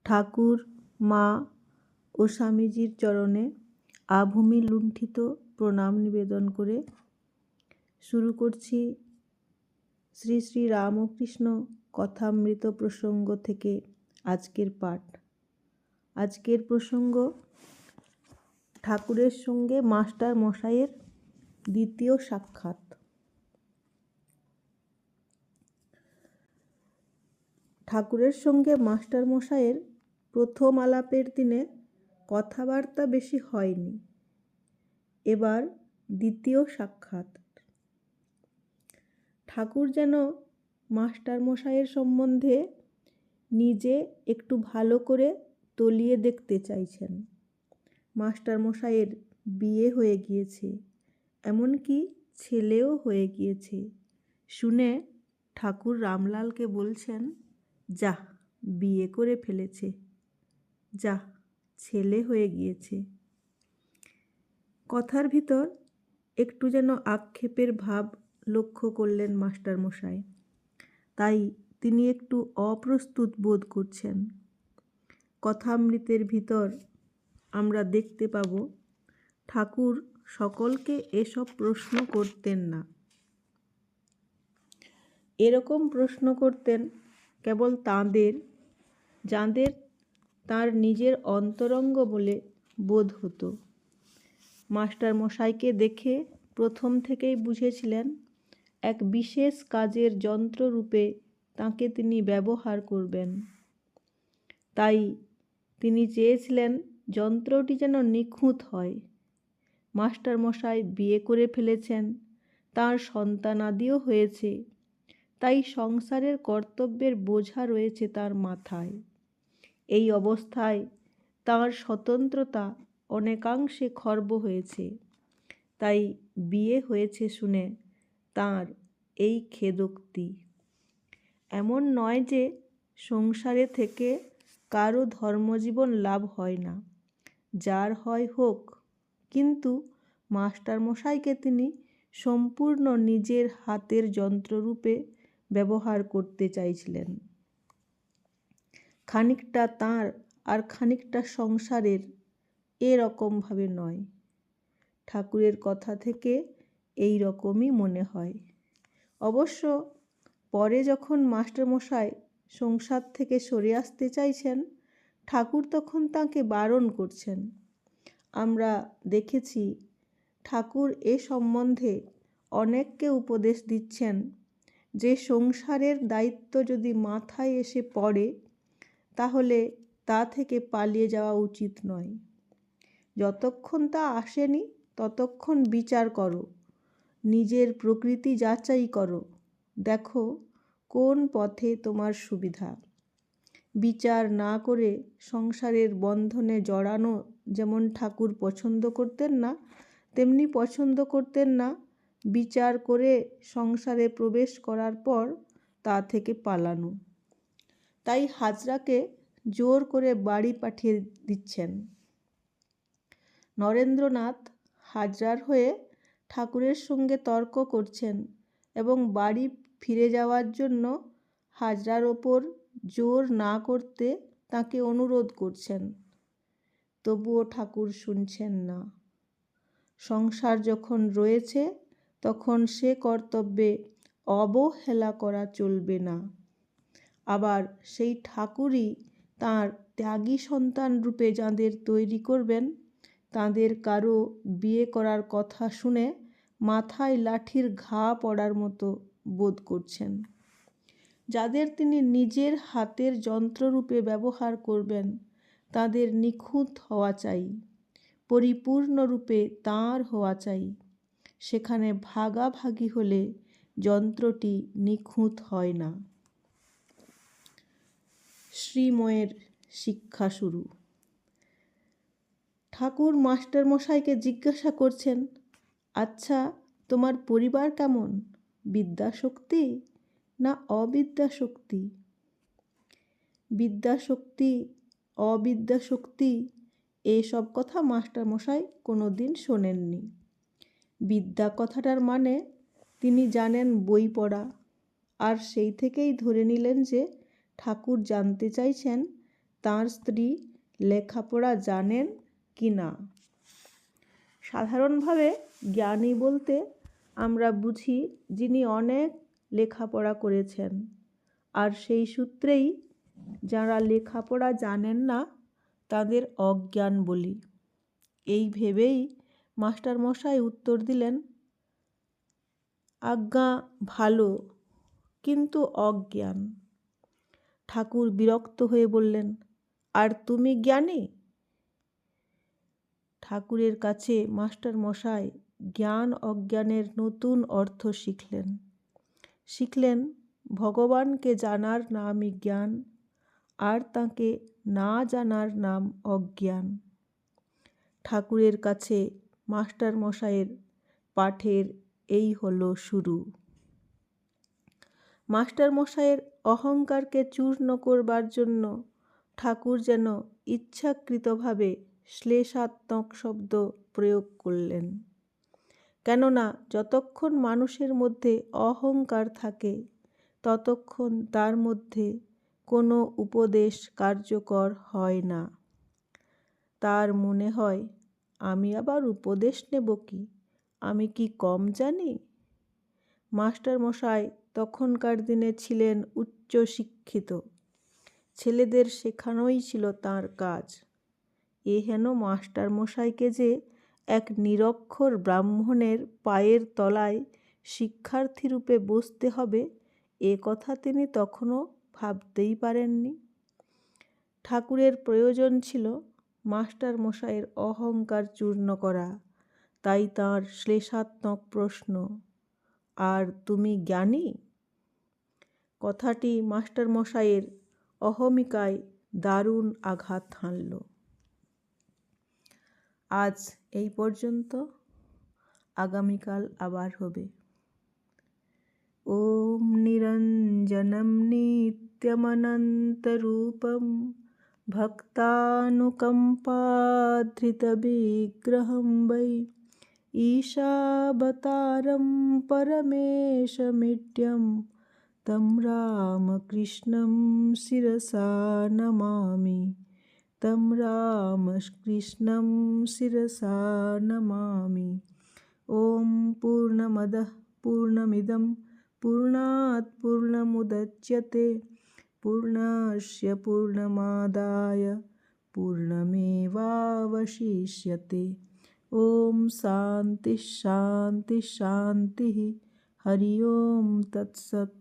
ঠাকুর, মা ও স্বামীজির চরণে আভূমি লুণ্ঠিত প্রণাম নিবেদন করে শুরু করছি শ্রী শ্রী রামকৃষ্ণ কথামৃত প্রসঙ্গ থেকে আজকের পাঠ। আজকের প্রসঙ্গ ঠাকুরের সঙ্গে মাস্টার মশাইয়ের দ্বিতীয় সাক্ষাৎ। ঠাকুরের সঙ্গে মাস্টার মশাইয়ের প্রথম আলাপের দিনে কথাবার্তা বেশি হয়নি। এবার দ্বিতীয় সাক্ষাৎ। ঠাকুর যেন মাস্টার মশাইয়ের সম্বন্ধে নিজে একটু ভালো করে তলিয়ে দেখতে চাইছেন। মাস্টার মশাইয়ের বিয়ে হয়ে গিয়েছে, এমনকি ছেলেও হয়ে গিয়েছে শুনে ঠাকুর রামলালকে বলছেন, যা বিয়ে করে ফেলেছে, যা ছেলে হয়ে গিয়েছে। কথার ভিতর একটু যেন আক্ষেপের ভাব লক্ষ্য করলেন মাস্টার মশাই, তাই তিনি একটু অপ্রস্তুত বোধ করছেন। কথামৃতের ভিতর আমরা দেখতে পাব ঠাকুর সকলকে এসব প্রশ্ন করতেন না। এরকম প্রশ্ন করতেন কেবল তাঁদের যাঁদের তাঁর নিজের অন্তরঙ্গ বলে বোধ হতো। মাস্টার মশাইকে দেখে প্রথম থেকেই বুঝেছিলেন এক বিশেষ কাজের যন্ত্ররূপে তাঁকে তিনি ব্যবহার করবেন। তাই তিনি চেয়েছিলেন যন্ত্রটি যেন নিখুঁত হয়। মাস্টার মশাই বিয়ে করে ফেলেছেন, তাঁর সন্তানাদিও হয়েছে, তাই সংসারের কর্তব্যের বোঝা রয়েছে তার মাথায়। এই অবস্থায় তাঁর স্বতন্ত্রতা অনেকাংশে খর্ব হয়েছে, তাই বিয়ে হয়েছে শুনে তাঁর এই খেদোক্তি। এমন নয় যে সংসারে থেকে কারো ধর্মজীবন লাভ হয় না, যার হয় হোক, কিন্তু মাস্টার মশাইকে তিনি সম্পূর্ণ নিজের হাতের যন্ত্ররূপে ব্যবহার করতে চাইছিলেন। খানিকটা তাঁর আর খানিকটা সংসারের, এরকমভাবে নয়। ঠাকুরের কথা থেকে এই রকমই মনে হয়। অবশ্য পরে যখন মাস্টারমশাই সংসার থেকে সরে আসতে চাইছেন, ঠাকুর তখন তাঁকে বারণ করছেন। আমরা দেখেছি ঠাকুর এ সম্বন্ধে অনেককে উপদেশ দিচ্ছেন যে সংসারের দায়িত্ব যদি মাথায় এসে পড়ে তাহলে তা থেকে পালিয়ে যাওয়া উচিত নয়। যতক্ষণ তা আসেনি ততক্ষণ বিচার করো, নিজের প্রকৃতি যাচাই করো, দেখো কোন পথে তোমার সুবিধা। বিচার না করে সংসারের বন্ধনে জড়ানো যেমন ঠাকুর পছন্দ করতেন না, তেমনি পছন্দ করতেন না বিচার করে সংসারে প্রবেশ করার পর তা থেকে পালানো। তাই হাজরাকে জোর করে বাড়ি পাঠিয়ে দিচ্ছেন। নরেন্দ্রনাথ হাজরার হয়ে ঠাকুরের সঙ্গে তর্ক করছেন এবং বাড়ি ফিরে যাওয়ার জন্য হাজরার ওপর জোর না করতে তাকে অনুরোধ করছেন। তবুও ঠাকুর শুনছেন না। সংসার যখন রয়েছে তখন সে কর্তব্যে অবহেলা করা চলবে না। আবার সেই ঠাকুরই তাঁর ত্যাগী সন্তান রূপে যাঁদের তৈরি করবেন, তাঁদের কারো বিয়ে করার কথা শুনে মাথায় লাঠির ঘা পড়ার মতো বোধ করছেন। যাদের তিনি নিজের হাতের যন্ত্ররূপে ব্যবহার করবেন, তাদের নিখুঁত হওয়া চাই, পরিপূর্ণরূপে তাঁর হওয়া চাই। সেখানে ভাগাভাগি হলে যন্ত্রটি নিখুঁত হয় না। শ্রীময়ের শিক্ষা শুরু। ঠাকুর মাস্টার মশাইকে জিজ্ঞাসা করছেন, আচ্ছা তোমার পরিবার কেমন, বিদ্যাশক্তি না অবিদ্যাশক্তি? বিদ্যাশক্তি অবিদ্যাশক্তি এসব কথা মাস্টার মশাই কোনো দিন শোনেননি। বিদ্যা কথাটার মানে তিনি জানেন বই পড়া, আর সেই থেকেই ধরে নিলেন যে ঠাকুর জানতে চাইছেন তাঁর স্ত্রী লেখাপড়া জানেন কি না। সাধারণভাবে জ্ঞানী বলতে আমরা বুঝি যিনি অনেক লেখাপড়া করেছেন, আর সেই সূত্রেই যারা লেখাপড়া জানেন না তাদের অজ্ঞান বলি। এই ভেবেই মাস্টারমশাই উত্তর দিলেন, আজ্ঞা ভালো, কিন্তু অজ্ঞান। ঠাকুর বিরক্ত হয়ে বললেন, আর তুমি জ্ঞানী? ঠাকুরের কাছে মাস্টারমশাই জ্ঞান অজ্ঞানের নতুন অর্থ শিখলেন ভগবানকে জানার নামই জ্ঞান, আর তাঁকে না জানার নাম অজ্ঞান। ঠাকুরের কাছে মাস্টারমশাইয়ের পাঠের এই হলো শুরু। মাস্টারমশাইয়ের অহংকারকে চূর্ণ করবার জন্য ঠাকুর যেন ইচ্ছাকৃতভাবে শ্লেষাত্মক শব্দ প্রয়োগ করলেন। কেননা যতক্ষণ মানুষের মধ্যে অহংকার থাকে ততক্ষণ তার মধ্যে কোনো উপদেশ কার্যকর হয় না। তার মনে হয়, আমি আবার উপদেশ নেব কি? আমি কি কম জানি? মাস্টারমশাই তখনকার দিনে ছিলেন উচ্চ শিক্ষিত। ছেলেদের শেখানোই ছিল তাঁর কাজ। এ হেন মাস্টারমশাইকে যে এক নিরক্ষর ব্রাহ্মণের পায়ের তলায় শিক্ষার্থীরূপে বসতে হবে, এ কথা তিনি তখনও ভাবতেই পারেননি। ঠাকুরের প্রয়োজন ছিল মাস্টারমশাইয়ের অহংকার চূর্ণ করা। তাই তাঁর শ্লেষাত্মক প্রশ্ন, আর তুমি জ্ঞানী? কথাটি মাস্টারমশাইয়ের অহমিকায় দারুণ আঘাত হানল। আজ এই পর্যন্ত, আগামীকাল আবার হবে। ওম নিরঞ্জনম নিত্যমনন্তরূপম ভক্তানুকম্পাধৃতবিগ্রহম বৈ ঈশাবতারম পরমেশমিড্যম তম রামকৃষ্ণম শিরসা নমামি। তম রামকৃষ্ণম শিরসা নমামি। ওম পূর্ণমদঃ পূর্ণমিদং পূর্ণাৎ পূর্ণমুদচ্যতে পূর্ণস্য পূর্ণমাদায় পূর্ণমেবাবশিষ্যতে। ওম শান্তি শান্তি শান্তি। হরি ওম তৎসৎ।